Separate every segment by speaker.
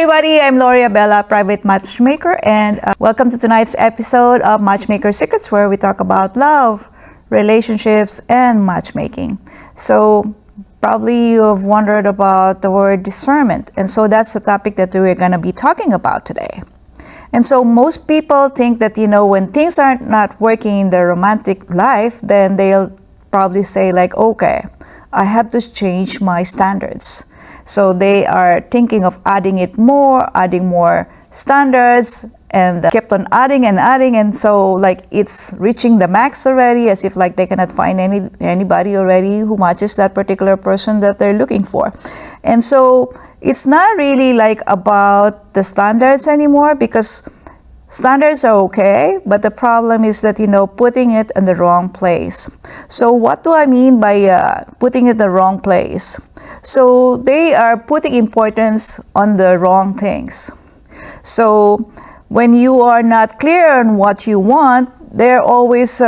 Speaker 1: everybody, I'm Lorii Abela, private matchmaker, and welcome to tonight's episode of Matchmaker Secrets, where we talk about love, relationships, and matchmaking. So probably you've wondered about the word discernment, and so that's the topic that we're going to be talking about today. And so most people think that, when things are not working in their romantic life, then they'll probably say like, okay, I have to change my standards. So they are thinking of adding more standards, and kept on adding, and so like it's reaching the max already, as if like they cannot find anybody already who matches that particular person that they're looking for. And so it's not really like about the standards anymore, because standards are okay, but the problem is that, putting it in the wrong place. So what do I mean by putting it in the wrong place? So they are putting importance on the wrong things. So when you are not clear on what you want, they're always,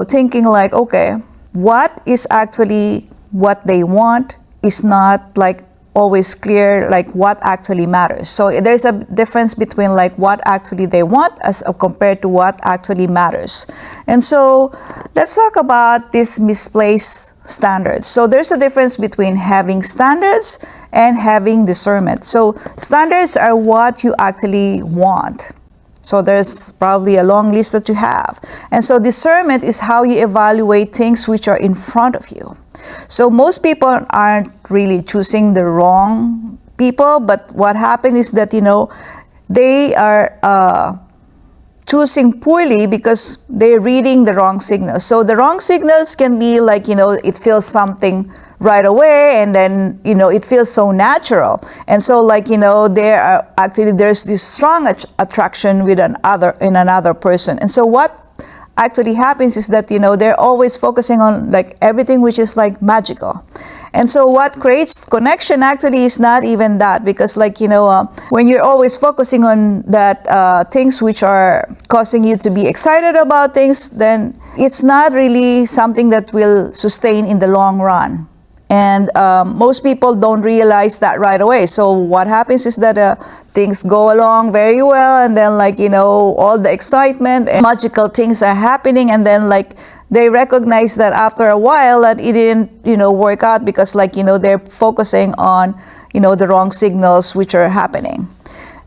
Speaker 1: thinking like, okay, what is actually what they want is not like always clear, like what actually matters. So there's a difference between like what actually they want as compared to what actually matters. And so let's talk about this misplaced standards. So there's a difference between having standards and having discernment. So standards are what you actually want. So there's probably a long list that you have. And so discernment is how you evaluate things which are in front of you. So most people aren't really choosing the wrong people, but what happened is that, they are choosing poorly because they're reading the wrong signals. So the wrong signals can be like, it feels something right away, and then, it feels so natural. And so like, there's this strong attraction with another person. And so what actually happens is that, they're always focusing on like everything which is like magical. And so what creates connection actually is not even that, because like, when you're always focusing on that things which are causing you to be excited about things, then it's not really something that will sustain in the long run. And most people don't realize that right away. So what happens is that things go along very well, and then like, all the excitement and magical things are happening, and then like they recognize that after a while that it didn't, work out, because like, they're focusing on, the wrong signals which are happening.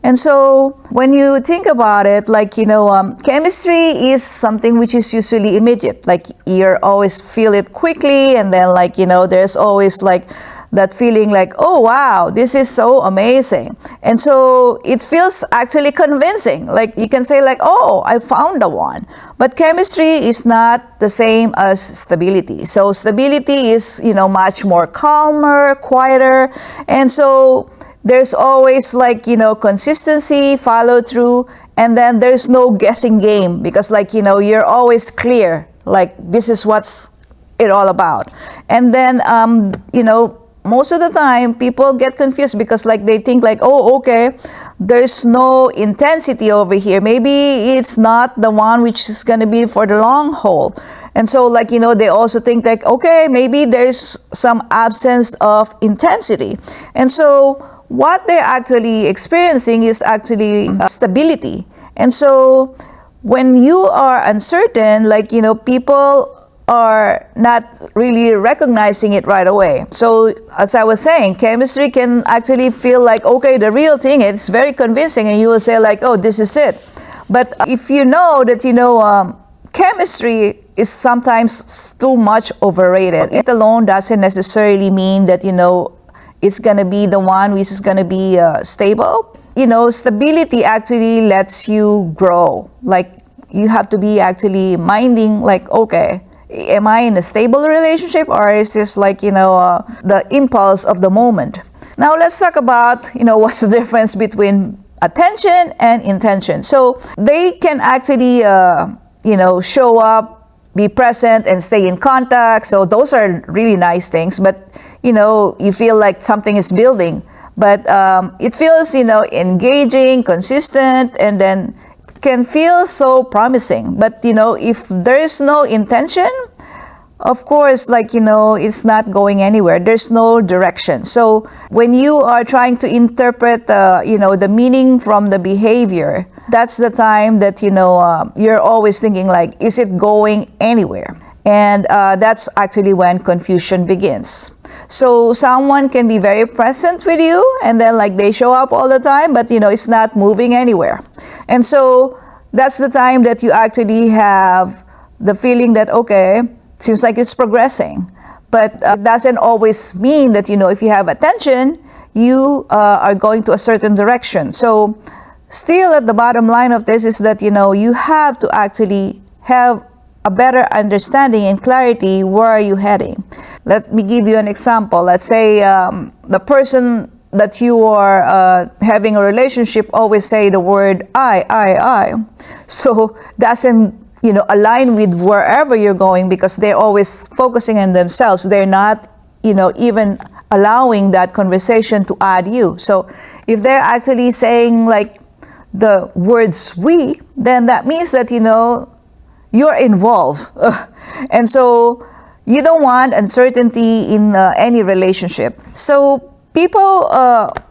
Speaker 1: And so when you think about it, like, chemistry is something which is usually immediate. Like you always feel it quickly, and then like, there's always like that feeling like, oh wow, this is so amazing. And so it feels actually convincing. Like you can say like, oh, I found the one. But chemistry is not the same as stability. So stability is, much more calmer, quieter. And so there's always like, consistency, follow through, and then there's no guessing game, because like, you're always clear, like this is what's it all about. And then, most of the time people get confused, because like they think like, oh, okay, there's no intensity over here. Maybe it's not the one which is going to be for the long haul. And so like, they also think like, okay, maybe there's some absence of intensity. And so what they're actually experiencing is actually stability. And so when you are uncertain, like, people are not really recognizing it right away. So as I was saying, chemistry can actually feel like, okay, the real thing, it's very convincing, and you will say like, oh, this is it. But if you know that, chemistry is sometimes too much overrated. It alone doesn't necessarily mean that, it's going to be the one which is going to be stable. Stability actually lets you grow. Like you have to be actually minding like, okay, am I in a stable relationship, or is this like, the impulse of the moment? Now let's talk about, what's the difference between attention and intention. So they can actually, show up, be present, and stay in contact. So those are really nice things, but you feel like something is building, but it feels, engaging, consistent, and then can feel so promising. But, if there is no intention, of course, like, it's not going anywhere. There's no direction. So when you are trying to interpret, the meaning from the behavior, that's the time that, you're always thinking like, is it going anywhere? And that's actually when confusion begins. So someone can be very present with you, and then like they show up all the time, but it's not moving anywhere. And so that's the time that you actually have the feeling that, okay, seems like it's progressing. But it doesn't always mean that, if you have attention, you are going to a certain direction. So still at the bottom line of this is that, you have to actually have a better understanding and clarity, where are you heading? Let me give you an example. Let's say the person that you are having a relationship always say the word I. So doesn't align with wherever you're going, because they're always focusing on themselves. They're not even allowing that conversation to add you. So if they're actually saying like the words we, then that means that you're involved. And so you don't want uncertainty in any relationship. So people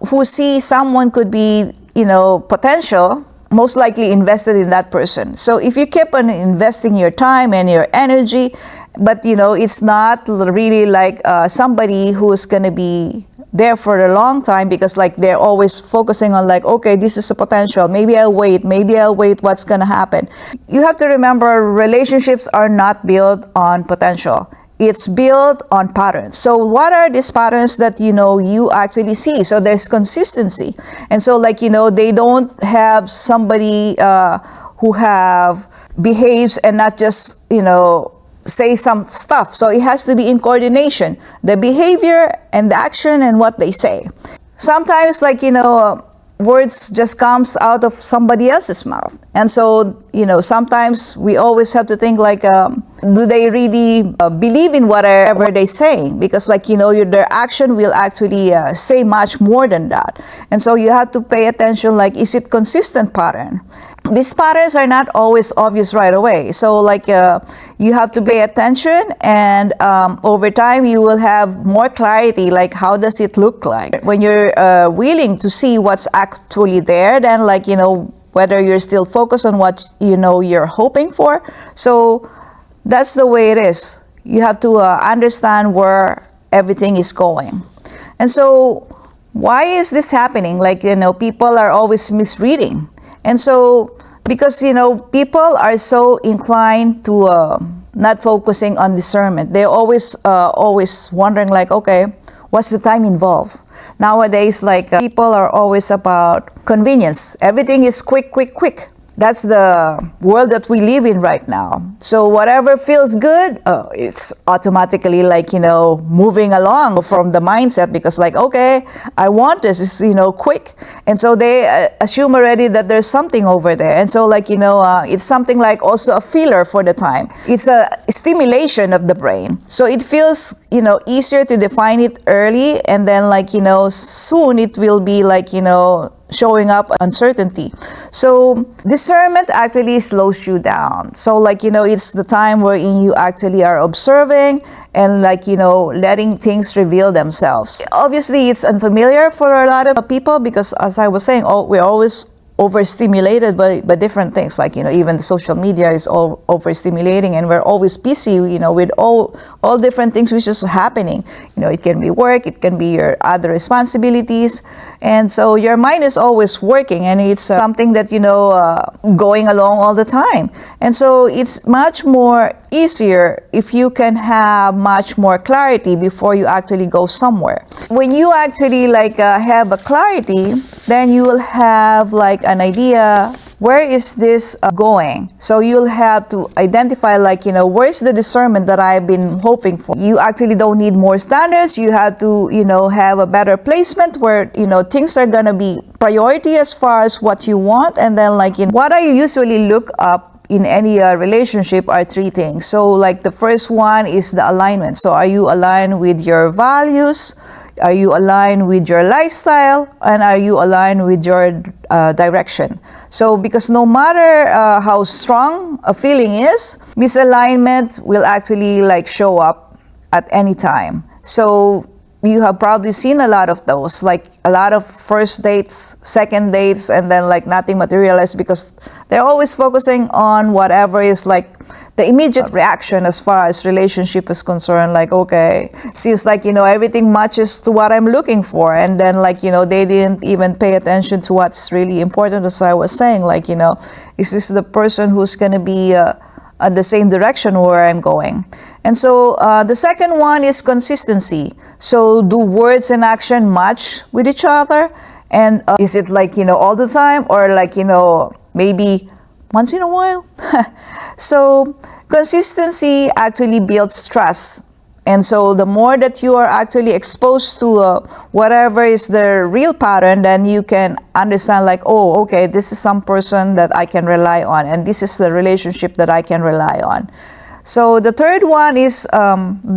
Speaker 1: who see someone could be, potential, most likely invested in that person. So if you keep on investing your time and your energy, but it's not really like somebody who's going to be there for a long time, because like they're always focusing on like, okay, this is a potential, maybe I'll wait, what's going to happen. You have to remember, relationships are not built on potential. It's built on patterns. So what are these patterns that you actually see? So there's consistency. And so like they don't have somebody who behaves and not just say some stuff. So it has to be in coordination, the behavior and the action and what they say. Sometimes like words just comes out of somebody else's mouth. And so, sometimes we always have to think like, do they really believe in whatever they're saying? Because like, their action will actually say much more than that. And so you have to pay attention, like, is it consistent pattern? These patterns are not always obvious right away. So like you have to pay attention, and over time you will have more clarity, like how does it look like? When you're willing to see what's actually there, then like, whether you're still focused on what you're hoping for. So that's the way it is. You have to understand where everything is going. And so why is this happening? Like, people are always misreading. And so, because, people are so inclined to not focusing on discernment. They're always wondering like, okay, what's the time involved? Nowadays, like, people are always about convenience. Everything is quick. That's the world that we live in right now. So whatever feels good, it's automatically like, moving along from the mindset, because like, okay, I want this, it's, quick. And so they assume already that there's something over there. And so like, it's something like also a filler for the time. It's a stimulation of the brain. So it feels, easier to define it early, and then like, soon it will be like, showing up uncertainty. So discernment actually slows you down. So like, it's the time wherein you actually are observing and like, letting things reveal themselves. Obviously, it's unfamiliar for a lot of people, because as I was saying, we're always overstimulated by different things, like even the social media is all overstimulating, and we're always busy with all different things which is happening. It can be work, it can be your other responsibilities, and so your mind is always working, and it's something that going along all the time. And so it's much more easier if you can have much more clarity before you actually go somewhere. When you actually like have a clarity, then you will have like an idea, where is this going? So you'll have to identify like, where's the discernment that I've been hoping for? You actually don't need more standards. You have to, have a better placement where, things are going to be priority as far as what you want. And then like, what I usually look up in any relationship are three things. So like the first one is the alignment. So are you aligned with your values? are you aligned with your lifestyle, and are you aligned with your direction? So because no matter how strong a feeling is, misalignment will actually like show up at any time. So you have probably seen a lot of those, like a lot of first dates, second dates, and then like nothing materialized because they're always focusing on whatever is like the immediate reaction as far as relationship is concerned. Like, okay, seems like, everything matches to what I'm looking for. And then like, they didn't even pay attention to what's really important, as I was saying, like, is this the person who's going to be at the same direction where I'm going? And so the second one is consistency. So do words and action match with each other? And is it like, all the time, or like, maybe once in a while? So consistency actually builds trust. And so the more that you are actually exposed to whatever is the real pattern, then you can understand like, oh, okay, this is some person that I can rely on, and this is the relationship that I can rely on. So the third one is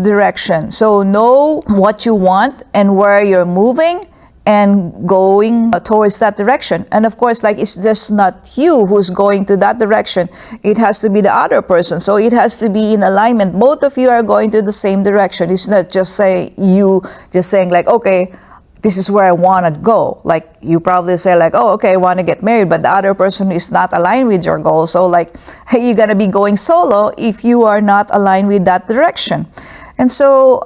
Speaker 1: direction. So know what you want and where you're moving and going towards that direction. And of course, like, it's just not you who's going to that direction. It has to be the other person. So it has to be in alignment. Both of you are going to the same direction. It's not just you just saying like, okay, this is where I want to go. Like, you probably say like, oh, okay, I want to get married, but the other person is not aligned with your goal. So like, hey, you're going to be going solo if you are not aligned with that direction. And so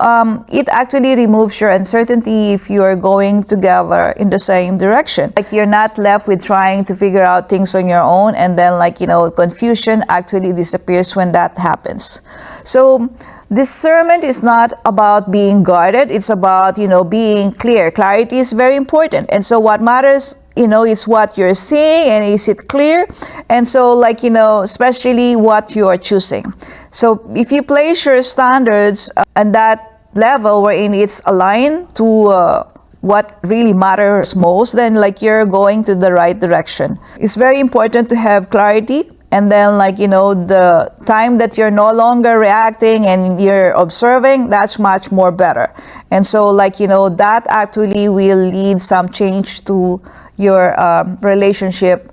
Speaker 1: it actually removes your uncertainty if you are going together in the same direction. Like, you're not left with trying to figure out things on your own, and then like, confusion actually disappears when that happens. So discernment is not about being guarded. It's about, being clear. Clarity is very important. And so what matters, is what you're seeing, and is it clear? And so like, especially what you are choosing. So if you place your standards at that level wherein it's aligned to what really matters most, then like, you're going to the right direction. It's very important to have clarity. And then like, the time that you're no longer reacting and you're observing, that's much more better. And so like, that actually will lead some change to your relationship,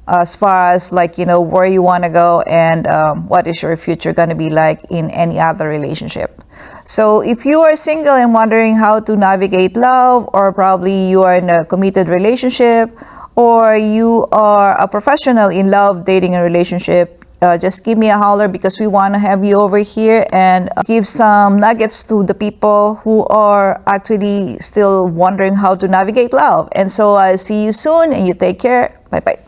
Speaker 1: as far as like, where you want to go and what is your future going to be like in any other relationship. So if you are single and wondering how to navigate love, or probably you are in a committed relationship, or you are a professional in love, dating, and relationship, just give me a holler, because we want to have you over here and give some nuggets to the people who are actually still wondering how to navigate love. And so I'll see you soon, and you take care. Bye-bye.